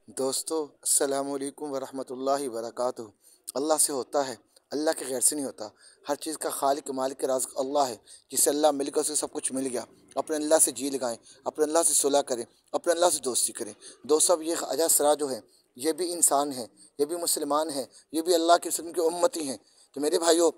दोस्तों अस्सलाम वालेकुम वरहमतुल्लाहि वबरकातुहू। अल्लाह से होता है, अल्लाह के गैर से नहीं होता। हर चीज़ का खालिक मालिक राज़िक़ अल्लाह है। जिसे अल्लाह मिल गया उसे सब कुछ मिल गया। अपने अल्लाह से जी लगाएं, अपने अल्लाह से सुलह करें, अपने अल्लाह से दोस्ती करें। दोस्तों, अब ये ख्वाजा सरा जो है, ये भी इंसान है, ये भी मुसलमान है, ये भी अल्लाह के रसूल की उम्मती हैं। तो मेरे भाइयों,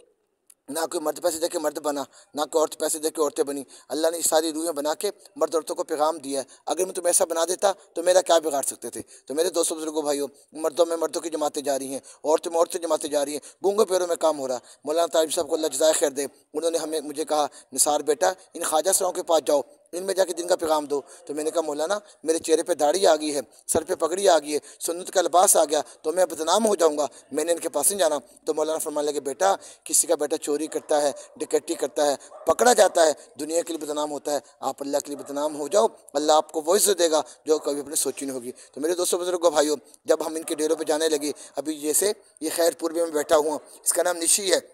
ना कोई मर्द पैसे दे के मर्द बना, ना कोई औरत पैसे दे के औरतें बनी। अल्लाह ने ये सारी रूहें बना के मर्द औरतों को पैगाम दिया है। अगर मैं तुम्हें ऐसा बना देता तो मेरा क्या बिगाड़ सकते थे। तो मेरे दोस्तों बुजुर्गों भाइयों, मर्दों में मर्दों की जमातें जा रही हैं, औरतों में औरतें जमातें जा रही हैं, गूंगे पैरों में काम हो रहा है। मौलाना तारिब साहब को अल्लाह जज़ाए खैर दे, उन्होंने हमें मुझे कहा, निसार बेटा इन ख्वाजा सराओं के पास जाओ, इनमें जाके दिन का पैगाम दो। तो मैंने कहा मौलाना, मेरे चेहरे पे दाढ़ी आ गई है, सर पे पगड़ी आ गई है, सुन्नत का लिबास आ गया, तो मैं बदनाम हो जाऊंगा, मैंने इनके पास नहीं जाना। तो मौलाना फरमाने लगे, बेटा किसी का बेटा चोरी करता है, डकैती करता है, पकड़ा जाता है, दुनिया के लिए बदनाम होता है, आप अल्लाह के लिए बदनाम हो जाओ, अल्लाह आपको वो इज्जत देगा जो कभी अपने सोची नहीं होगी। तो मेरे दोस्तों बुजुर्गों भाइयों, जब हम इनके डेरों पर जाने लगे, अभी जैसे ये खैरपुर में बैठा हुआ, इसका नाम निशी है,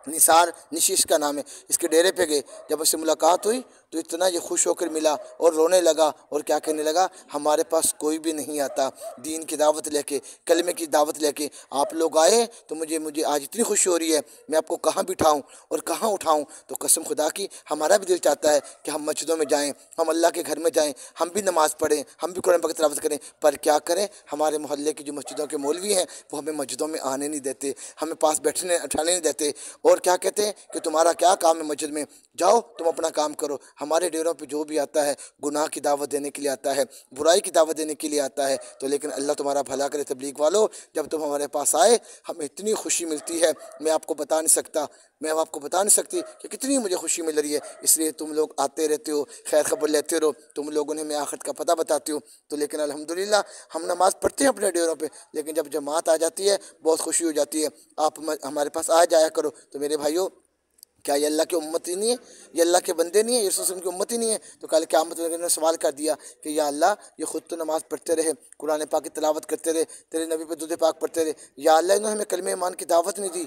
निसार निशीश का नाम है। इसके डेरे पे गए, जब उससे मुलाकात हुई तो इतना ये खुश होकर मिला और रोने लगा और क्या कहने लगा, हमारे पास कोई भी नहीं आता दीन की दावत लेके, कलमे की दावत लेके, आप लोग आए तो मुझे मुझे आज इतनी खुशी हो रही है, मैं आपको कहाँ बिठाऊं और कहाँ उठाऊं। तो कसम खुदा की हमारा भी दिल चाहता है कि हम मस्जिदों में जाएं, हम अल्लाह के घर में जाएं, हम भी नमाज़ पढ़ें, हम भी कुरान पाक की तिलावत करें। पर क्या करें, हमारे मोहल्ले की जो मस्जिदों के मौलवी हैं वो हमें मस्जिदों में आने नहीं देते, हमें पास बैठने उठाने नहीं देते, और क्या कहते हैं कि तुम्हारा क्या काम है मस्जिद में, जाओ तुम अपना काम करो। हमारे डेरों पे जो भी आता है गुनाह की दावत देने के लिए आता है, बुराई की दावत देने के लिए आता है। तो लेकिन अल्लाह तुम्हारा भला करे तबलीग वालों, जब तुम हमारे पास आए हमें इतनी खुशी मिलती है, मैं आपको बता नहीं सकता, मैं आपको बता नहीं सकती कि कितनी मुझे खुशी मिल रही है। इसलिए तुम लोग आते रहते हो, खैर खबर लेते रहो, तुम लोगों ने मैं आखिरत का पता बताती हो। तो लेकिन अल्हम्दुलिल्लाह हम नमाज़ पढ़ते हैं अपने डेरों पे, लेकिन जब जमात आ जाती है बहुत खुशी हो जाती है। आप हमारे पास आ जाया करो। तो मेरे भाइयों, क्या ये अल्लाह की उम्मत ही नहीं है, ये अल्लाह के बंदे नहीं है, ये रसूल की उम्मत ही नहीं है। तो कल क़यामत में ने सवाल कर दिया कि या अल्लाह, ये खुद तो नमाज़ पढ़ते रहे, कुरान पाक की तिलावत करते रहे, तेरे नबी पे दुरूद पाक पढ़ते रहे, या अल्लाह इन्होंने हमें कलमे ईमान की दावत नहीं दी,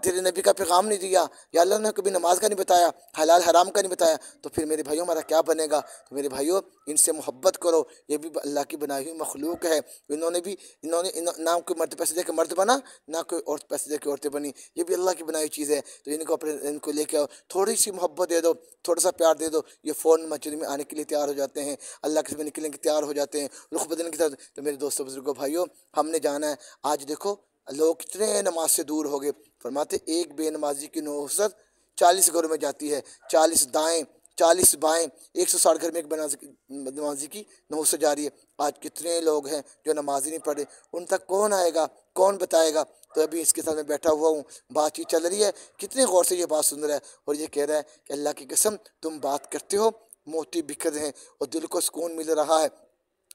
तेरे नबी का पैगाम नहीं दिया, या अल्लाह ने कभी नमाज का नहीं बताया, हलाल हराम का नहीं बताया, तो फिर मेरे भाइयों हमारा क्या बनेगा। तो मेरे भाइयों, इनसे मोहब्बत करो, ये भी अल्लाह की बनाई हुई मखलूक है। इन्होंने ना कोई मर्द पैसे दे के मर्द बना, ना कोई औरत पैसे दे के औरतें बनी, ये भी अल्लाह की बनाई हुई चीज़ है। तो इनको अपने इनको लेके आओ, थोड़ी सी मोहब्बत दे दो, थोड़ा सा प्यार दे दो, ये फ़ौरन मस्जिद में आने के लिए तैयार हो जाते हैं, अल्लाह के में निकलने के तैयार हो जाते हैं, रुख बदलने की तरफ। तो मेरे दोस्तों बुजुर्गों भाइयों, हमने जाना है। आज देखो लोग कितने नमाज से दूर हो गए। फरमाते एक बेनमाजी की नौसत 40 घरों में जाती है, 40 दाएँ 40 बाएँ, 160 घर में एक नमाजी की नौसत जा रही है। आज कितने लोग हैं जो नमाज नहीं पढ़े, उन तक कौन आएगा, कौन बताएगा। तो अभी इसके साथ मैं बैठा हुआ हूँ, बातचीत चल रही है, कितने गौर से ये बात सुन रहा है, और ये कह रहा है कि अल्लाह की कसम तुम बात करते हो, मोती बिखर रहे हैं और दिल को सुकून मिल रहा है,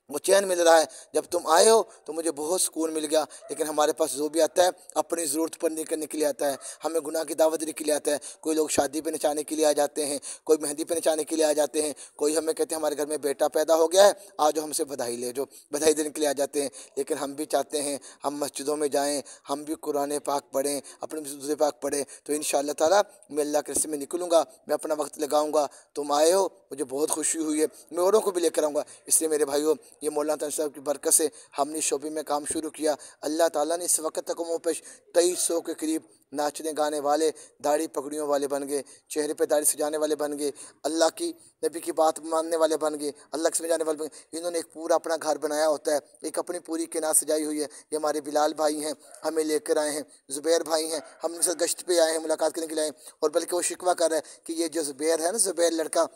वो चैन मिल रहा है। जब तुम आए हो तो मुझे बहुत सुकून मिल गया। लेकिन हमारे पास जो भी आता है अपनी ज़रूरत पूरी करने के लिए आता है, हमें गुनाह की दावत देने के लिए आता है। कोई लोग शादी पे नचाने के लिए आ जाते हैं, कोई मेहंदी पे नचाने के लिए आ जाते हैं, कोई हमें कहते हैं हमारे घर में बेटा पैदा हो गया है, आज हमसे बधाई ले जो, बधाई देने के लिए आ जाते हैं। लेकिन हम भी चाहते हैं हम मस्जिदों में जाएँ, हम भी कुरान पाक पढ़ें, अपने दुरूद पाक पढ़ें। तो इंशाअल्लाह ताला मैं अल्लाह के रास्ते में निकलूँगा, मैं अपना वक्त लगाऊँगा। तुम आए हो, मुझे बहुत खुशी हुई है, मैं औरों को भी लेकर आऊँगा। इसलिए मेरे भाइयों, ये मौलाना तारिब साहब की बरकत से हमने शोबे में काम शुरू किया। अल्लाह ताला ने इस वक्त तक मुँह पे 2300 के करीब नाचने गाने वाले, दाढ़ी पगड़ियों वाले बन गए, चेहरे पे दाढ़ी सजाने वाले बन गए, अल्लाह की नबी की बात मानने वाले बन गए, अल्लाह के समझाने वाले बन गए। इन्होंने एक पूरा अपना घर बनाया होता है, एक अपनी पूरी किनार सजाई हुई है। ये हमारे बिलाल भाई हैं, हमें लेकर आए हैं, ज़ुबैर भाई हैं, हम उनसे गश्त पे आए हैं, मुलाकात करने के लिए आए हैं। और बल्कि वो शिकवा कर रहा है कि ये जो ज़ुबैर है ना, ज़ुबैर लड़का,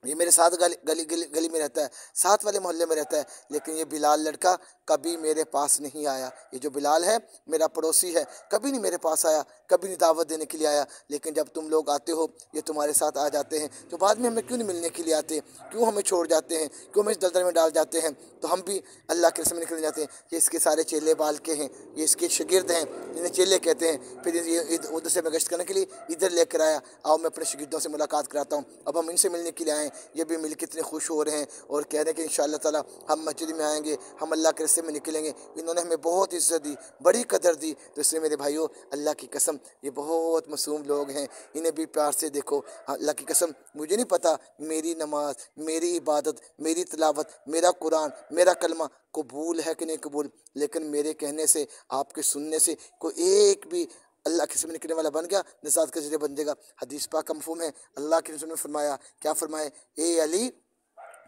ये मेरे साथ गली में रहता है, साथ वाले मोहल्ले में रहता है, लेकिन ये बिलाल लड़का कभी मेरे पास नहीं आया। ये जो बिलाल है मेरा पड़ोसी है, कभी नहीं मेरे पास आया, कभी नहीं दावत देने के लिए आया। लेकिन जब तुम लोग आते हो, ये तुम्हारे साथ आ जाते हैं, तो बाद में हमें क्यों नहीं मिलने के लिए आते, क्यों हमें छोड़ जाते हैं, क्यों हमें इस दलदल में डाल जाते हैं। तो हम भी अल्लाह के रस्ते में निकल जाते हैं। ये इसके सारे चेले बाल के हैं, ये इसके शागिर्द हैं, इन्हें चेले कहते हैं। फिर ये उधर से मैं गश्त करने के लिए इधर लेकर आया, आओ मैं अपने शागिर्दों से मुलाकात कराता हूँ। अब हम इनसे मिलने के लिए आए, ये भी मिल के इतने खुश हो रहे हैं और कह रहे हैं कि इंशाअल्लाह ताला हम मस्जिद में आएंगे, हम अल्लाह के रास्ते में निकलेंगे। इन्होंने हमें बहुत इज़्ज़त दी, बड़ी कदर दी। तो इसलिए मेरे भाइयों, अल्लाह की कसम, ये बहुत मासूम लोग हैं, इन्हें भी प्यार से देखो। अल्लाह की कसम, मुझे नहीं पता मेरी नमाज, मेरी इबादत, मेरी तिलावत, मेरा कुरान, मेरा कलमा कबूल है कि नहीं कबूल, लेकिन मेरे कहने से, आपके सुनने से कोई एक भी अल्लाह के में निकलने वाला बन गया, निजात के जरिए बन जाएगा। हदीस पाक का मफ़हूम है, अल्लाह के रसूल ने फरमाया, क्या फरमाए, ए अली,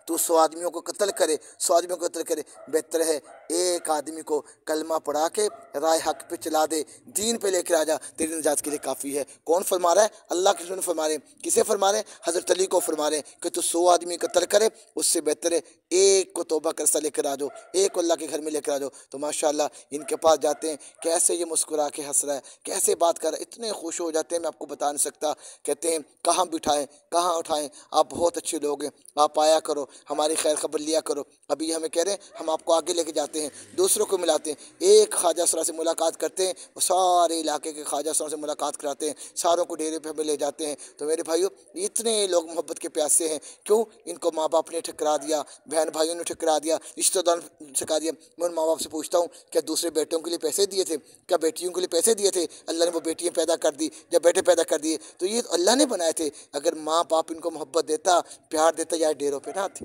तू 100 आदमियों को कत्ल करे, 100 आदमियों को कत्ल करे, बेहतर है एक आदमी को कलमा पढ़ा के राय हक पे चला दे, दीन पे लेकर आ जा, तेरी निजात के लिए काफ़ी है। कौन फरमा रहा है? अल्लाह के रसूल फरमा रहे हैं। किसे फरमा रहे हैं? हज़रत अली को फरमा रहे हैं कि तू 100 आदमी कत्ल करे, उससे बेहतर है एक को तौबा का रास्ता लेकर आ जाओ, एक को अल्लाह के घर में लेकर आ जाओ। तो माशाअल्लाह इनके पास जाते हैं, कैसे ये मुस्कुरा के हंस रहा है, कैसे बात कर रहा है, इतने खुश हो जाते हैं, मैं आपको बता नहीं सकता। कहते हैं कहाँ बिठाएं, कहाँ उठाएं, आप बहुत अच्छे लोग हैं, आप आया करो, हमारी खैर खबर लिया करो। अभी हमें कह रहे हैं हम आपको आगे लेके जाते हैं, दूसरों को मिलाते हैं, एक ख्वाजा सरा से मुलाकात करते हैं, वो सारे इलाके के ख्वाजा सरा से मुलाकात कराते हैं, सारों को डेरे पे हमें ले जाते हैं। तो मेरे भाइयों, इतने लोग मोहब्बत के प्यासे हैं, क्यों? इनको माँ बाप ने ठकरा दिया, बहन भाइयों ने ठकरा दिया, रिश्तेदार ने ठकरा दिया। मैं उन माँ बाप से पूछता हूँ, क्या दूसरे बेटियों के लिए पैसे दिए थे? क्या बेटियों के लिए पैसे दिए थे? अल्लाह ने वो बेटियाँ पैदा कर दी, जब बेटे पैदा कर दिए तो ये अल्लाह ने बनाए थे। अगर माँ बाप इनको मोहब्बत देता, प्यार देता, या डेरों पे ना आते,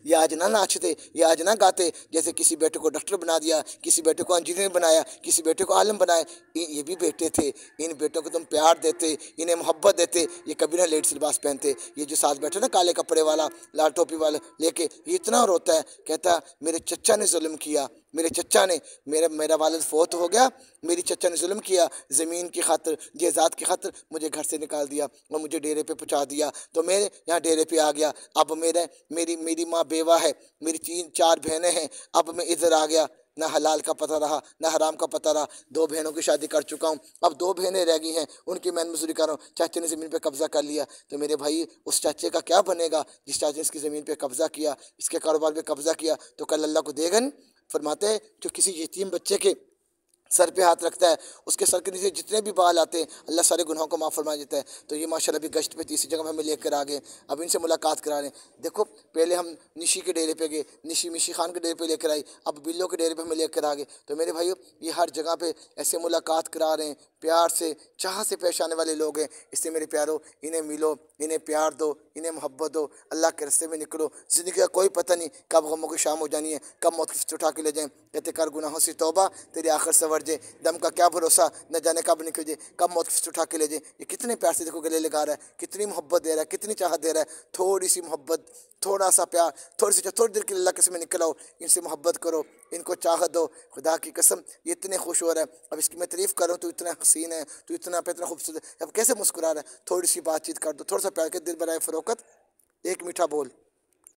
ये आज ना नाचते, ये आज ना गाते। जैसे किसी बेटे को डॉक्टर बना दिया, किसी बेटे को इंजीनियर बनाया, किसी बेटे को आलम बनाया, ये भी बेटे थे। इन बेटों को तुम प्यार देते, इन्हें मोहब्बत देते, ये कभी ना लेट लिबास पहनते। ये जो साथ बैठे ना काले कपड़े वाला, लाल टोपी वाला लेके, ये इतना रोता है, कहता मेरे चचा ने जुल्म किया, मेरे चचा ने, मेरा वालिद फौत हो गया, मेरी चचा ने जुल्म किया, ज़मीन की खातिर, जायदाद की खातिर मुझे घर से निकाल दिया और मुझे डेरे पे पहुंचा दिया। तो मैं यहाँ डेरे पे आ गया। अब मेरी माँ बेवा है, मेरी 3-4 बहनें हैं, अब मैं इधर आ गया। ना हलाल का पता रहा, ना हराम का पता रहा। 2 बहनों की शादी कर चुका हूँ, अब 2 बहनें रह गई हैं, उनकी मैं मजदूरी कर रहा हूँ। चाचे ने ज़मीन पे कब्ज़ा कर लिया, तो मेरे भाई उस चाचे का क्या बनेगा जिस चाचे ने इसकी ज़मीन पे कब्ज़ा किया, इसके कारोबार पे कब्ज़ा किया? तो कल अल्लाह को देगा नहीं। फरमाते हैं जो किसी यतीम बच्चे के सर पे हाथ रखता है, उसके सर के नीचे जितने भी बाल आते हैं, अल्लाह सारे गुनाहों को माफ़ फरमा देता है। तो ये माशाल्लाह भी गश्त पे तीसरी जगह हमें लेकर आ गए, अब इनसे मुलाकात करा रहे हैं। देखो पहले हम निशी के डेरे पे गए, निशी खान के डेरे पे लेकर आई, अब बिल्लो के डेरे पे हमें लेकर आ गए। तो मेरे भाइयों, ये हर जगह पे ऐसे मुलाकात करा रहे हैं, प्यार से, चाह से पेश आने वाले लोग हैं। इससे मेरे प्यारो, इन्हें मिलो, इन्हें प्यार दो, इन्हें मोहब्बत दो, अल्लाह के रास्ते में निकलो। ज़िंदगी का कोई पता नहीं कब गमों की शाम हो जानी है, कब मौत की उठा के ले जाएँ। कहते कर गुनाहों से तौबा, तेरी आखिर सवर जे, दम का क्या भरोसा, न जाने कब निकल जाए, कब मौत की उठा के ले जाए। ये कितने प्यार से देखो गले लगा रहा है, कितनी मोहब्बत दे रहा है, कितनी चाहत दे रहा है। थोड़ी सी मोहब्बत, थोड़ा सा प्यार, थोड़ी देर के लिए अल्लाह के में निकल आओ, इनसे मोहब्बत करो, इनको चाहत दो। खुदा की कसम ये इतने खुश हो रहा है। अब इसकी मैं तारीफ़ कर रहा हूँ, तो इतना हसीन है, तो इतना खूबसूरत है, अब कैसे मुस्कुरा रहा है। थोड़ी सी बातचीत कर दो, थोड़ा सा प्यार के दिल बनाए फ़रोकत, एक मीठा बोल।